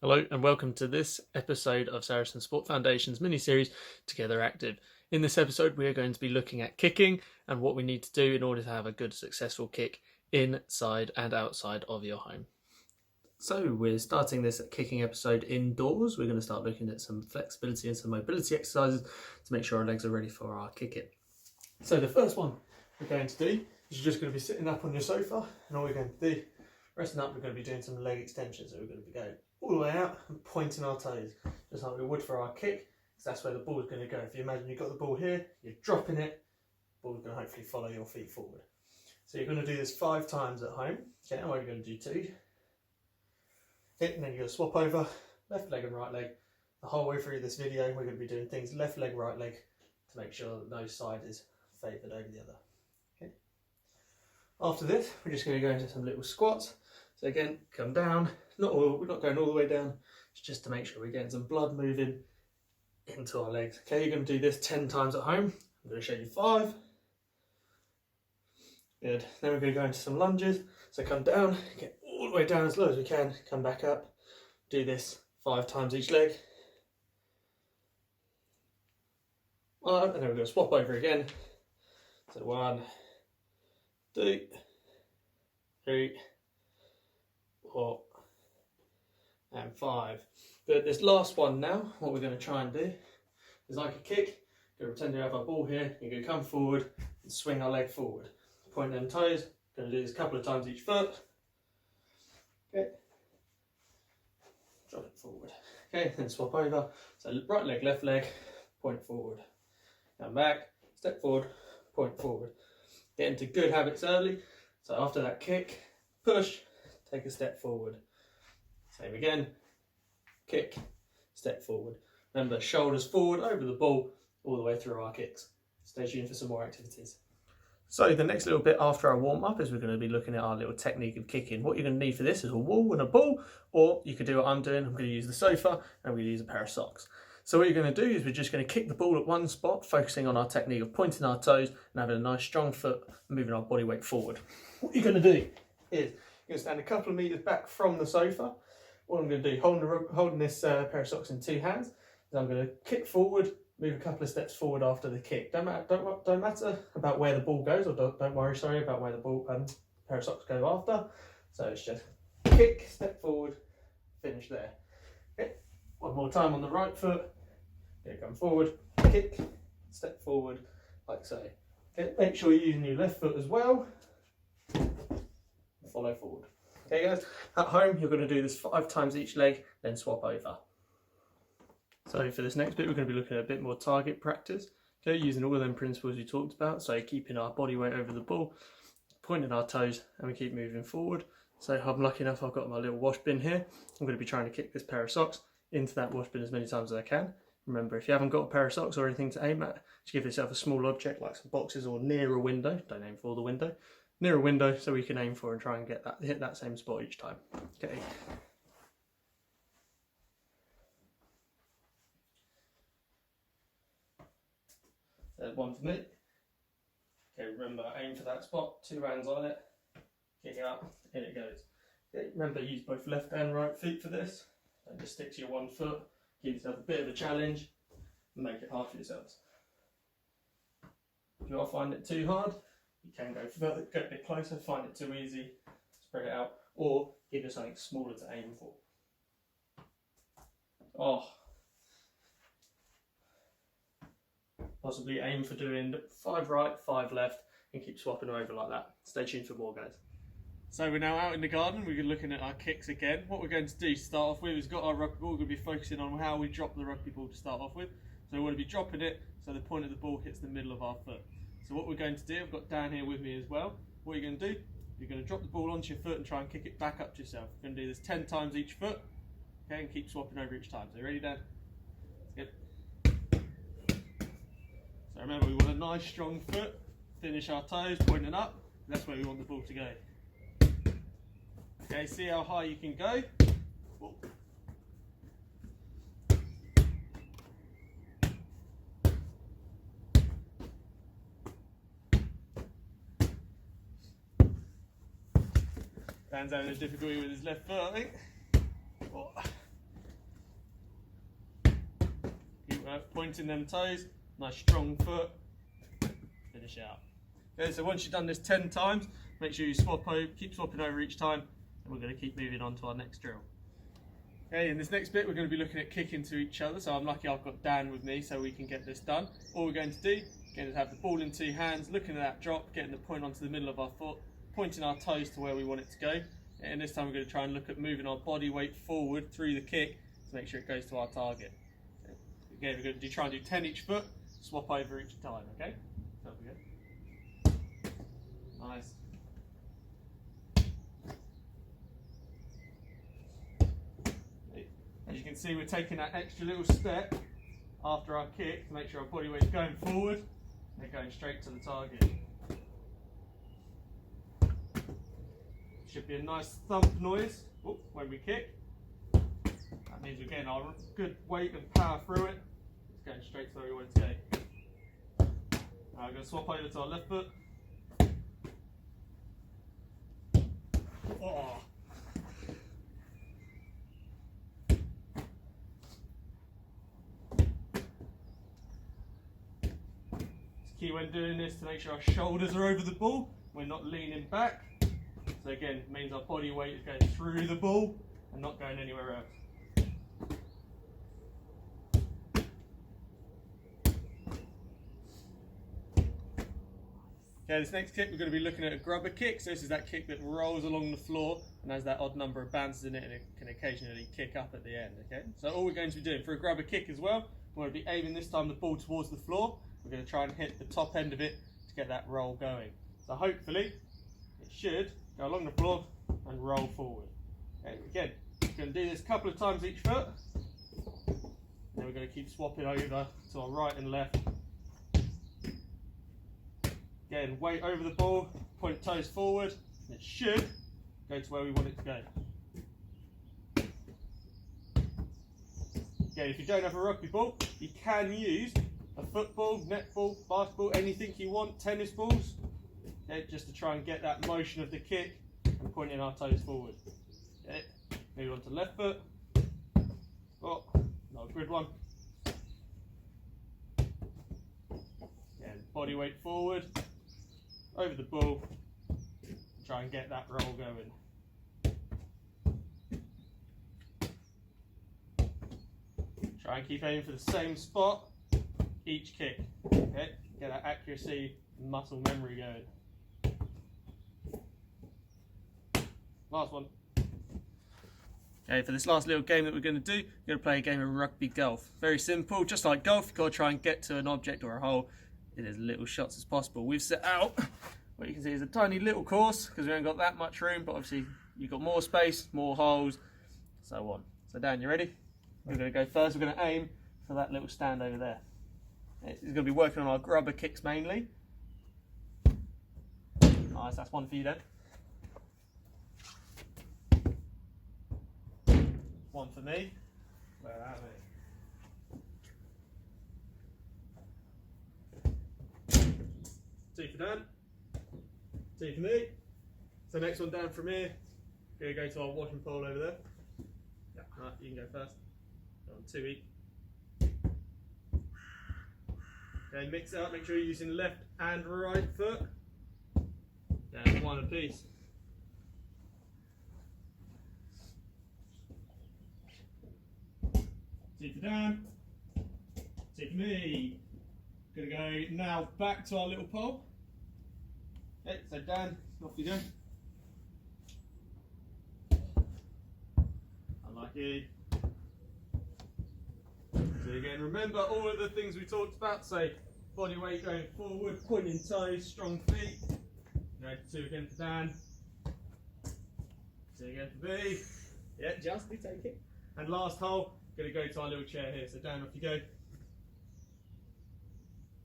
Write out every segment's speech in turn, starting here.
Hello and welcome to this episode of Saracens Sport Foundation's mini-series, Together Active. In this episode we are going to be looking at kicking and what we need to do in order to have a good successful kick inside and outside of your home. So we're starting this kicking episode indoors. We're going to start looking at some flexibility and some mobility exercises to make sure our legs are ready for our kicking. So the first one we're going to do is you're just going to be sitting up on your sofa, and all we're going to do, resting up, we're going to be doing some leg extensions. So we're going to be going all the way out and pointing our toes, just like we would for our kick, because that's where the ball is going to go. If you imagine you've got the ball here, you're dropping it, the ball is going to hopefully follow your feet forward. So you're going to do this 5 times at home. Okay, and we're going to do 2. Okay, and then you're going to swap over left leg and right leg. The whole way through this video, we're going to be doing things left leg, right leg to make sure that no side is favoured over the other. Okay. After this, we're just going to go into some little squats. So again, come down. We're not going all the way down. It's just to make sure we're getting some blood moving into our legs. Okay, you're going to do this 10 times at home. I'm going to show you 5. Good. Then we're going to go into some lunges. So come down, get all the way down as low as we can. Come back up. Do this 5 times each leg. And then we're going to swap over again. So 1, 2, 3, 4, and 5. But this last one now, what we're going to try and do is like a kick. We're going to pretend to have our ball here. You're going to come forward and swing our leg forward. Point them toes. Going to do this a couple of times each foot. Okay. Drop it forward. Okay, then swap over. So right leg, left leg, point forward. Come back, step forward, point forward. Get into good habits early. So after that kick, push, take a step forward. Same again, kick, step forward. Remember, shoulders forward over the ball all the way through our kicks. Stay tuned for some more activities. So the next little bit after our warm-up is we're going to be looking at our little technique of kicking. What you're going to need for this is a wall and a ball, or you could do what I'm doing. I'm going to use the sofa and I'm going to use a pair of socks. So what you're going to do is we're just going to kick the ball at one spot, focusing on our technique of pointing our toes and having a nice strong foot and moving our body weight forward. What you're going to do is you're going to stand a couple of metres back from the sofa. What I'm going to do, holding this pair of socks in 2 hands, is I'm going to kick forward, move a couple of steps forward after the kick. Don't matter about where the ball goes, or don't worry, sorry, about where the ball pair of socks go after. So it's just kick, step forward, finish there. Okay. One more time on the right foot. Okay, come forward, kick, step forward, like so. Okay, make sure you're using your left foot as well. Follow forward. Okay guys, at home you're going to do this 5 times each leg, then swap over. So for this next bit we're going to be looking at a bit more target practice. Okay, using all of them principles we talked about, so keeping our body weight over the ball, pointing our toes, and we keep moving forward. So I'm lucky enough I've got my little wash bin here. I'm going to be trying to kick this pair of socks into that wash bin as many times as I can. Remember, if you haven't got a pair of socks or anything to aim at, just give yourself a small object like some boxes or near a window. Don't aim for the window. Near a window so we can aim for and try and hit that same spot each time. Okay. There's one for me. Okay, remember, aim for that spot, 2 hands on it, kick it up, in it goes. Okay, remember, use both left and right feet for this. Don't just stick to your one foot. Give yourself a bit of a challenge and make it hard for yourselves. If you are finding it too hard, you can go further, go a bit closer. Find it too easy, spread it out, or give yourself something smaller to aim for. Oh. Possibly aim for doing 5 right, 5 left, and keep swapping over like that. Stay tuned for more, guys. So we're now out in the garden, we're looking at our kicks again. What we're going to do to start off with is got our rugby ball, we're going to be focusing on how we drop the rugby ball to start off with. So we want to be dropping it so the point of the ball hits the middle of our foot. So what we're going to do, I've got Dan here with me as well. What you're going to do, you're going to drop the ball onto your foot and try and kick it back up to yourself. You're going to do this 10 times each foot, okay, and keep swapping over each time. So ready, Dan? Let's go. So remember, we want a nice strong foot, finish our toes pointing up, that's where we want the ball to go. Okay, see how high you can go. Whoa. Dan's having a difficulty with his left foot, I think. Oh. pointing them toes, nice strong foot, finish out. Okay, so once you've done this 10 times, make sure you keep swapping over each time, and we're going to keep moving on to our next drill. Okay, in this next bit we're going to be looking at kicking to each other, so I'm lucky I've got Dan with me so we can get this done. All we're going to do, again, is have the ball in 2 hands, looking at that drop, getting the point onto the middle of our foot, pointing our toes to where we want it to go, and this time we're going to try and look at moving our body weight forward through the kick to make sure it goes to our target. Okay. Again, we're going to try and do 10 each foot, swap over each time, okay? So we go. Nice. As you can see, we're taking that extra little step after our kick to make sure our body weight's going forward and going straight to the target. Should be a nice thump noise when we kick. That means we're getting our good weight and power through it. It's going straight to where we want it to go. Now we're going to swap over to our left foot. Oh. Key when doing this to make sure our shoulders are over the ball, we're not leaning back. So again, it means our body weight is going through the ball and not going anywhere else. Okay, this next kick we're going to be looking at a grubber kick. So this is that kick that rolls along the floor and has that odd number of bounces in it, and it can occasionally kick up at the end. Okay, so all we're going to be doing for a grubber kick as well, we're going to be aiming this time the ball towards the floor. We're going to try and hit the top end of it to get that roll going. So hopefully it should go along the floor and roll forward. Okay, again, we're going to do this a couple of times each foot. And then we're going to keep swapping over to our right and left. Again, weight over the ball, point toes forward, and it should go to where we want it to go. Again, if you don't have a rugby ball, you can use a football, netball, basketball, anything you want, tennis balls, okay, just to try and get that motion of the kick and pointing our toes forward. Okay, move on to left foot. Oh, not a good one. Again, body weight forward, over the ball, try and get that roll going. Try and keep aiming for the same spot each kick. Okay, get that accuracy and muscle memory going. Last one. Okay, for this last little game that we're going to do, we're going to play a game of rugby golf. Very simple, just like golf, you've got to try and get to an object or a hole in as little shots as possible. We've set out what you can see is a tiny little course because we haven't got that much room, but obviously you've got more space, more holes, so on. So Dan, you ready? We're going to go first. We're going to aim for that little stand over there. It's going to be working on our grubber kicks mainly. Nice, that's one for you then. One for me. Where are we? Two for Dan. Two for me. So next one down from here. We're going to go to our washing pole over there. Yeah. Right, you can go first. Go on 2 each. Okay, mix it up, make sure you're using left and right foot. Down one apiece. Two for Dan, two for me. Gonna go now back to our little pole. Okay, so Dan, off you go. Unlucky. So again, remember all of the things we talked about. So body weight going forward, pointing toes, strong feet. Go 2 again for Dan. 2 again for B. Yeah, just we take it. And last hole, going to go to our little chair here. So Dan, off you go.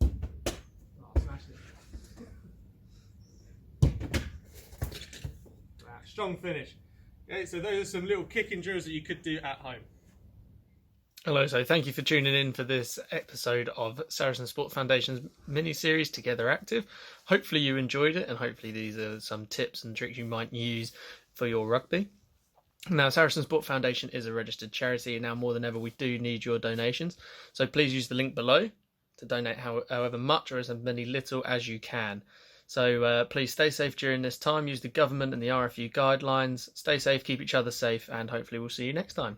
Oh, smashed it. Strong finish. Okay, so those are some little kicking drills that you could do at home. Hello, so thank you for tuning in for this episode of Saracens Sport Foundation's mini-series Together Active. Hopefully you enjoyed it, and hopefully these are some tips and tricks you might use for your rugby. Now, Saracens Sport Foundation is a registered charity, and now more than ever we do need your donations. So please use the link below to donate however much or as many little as you can. So please stay safe during this time, use the government and the RFU guidelines, stay safe, keep each other safe, and hopefully we'll see you next time.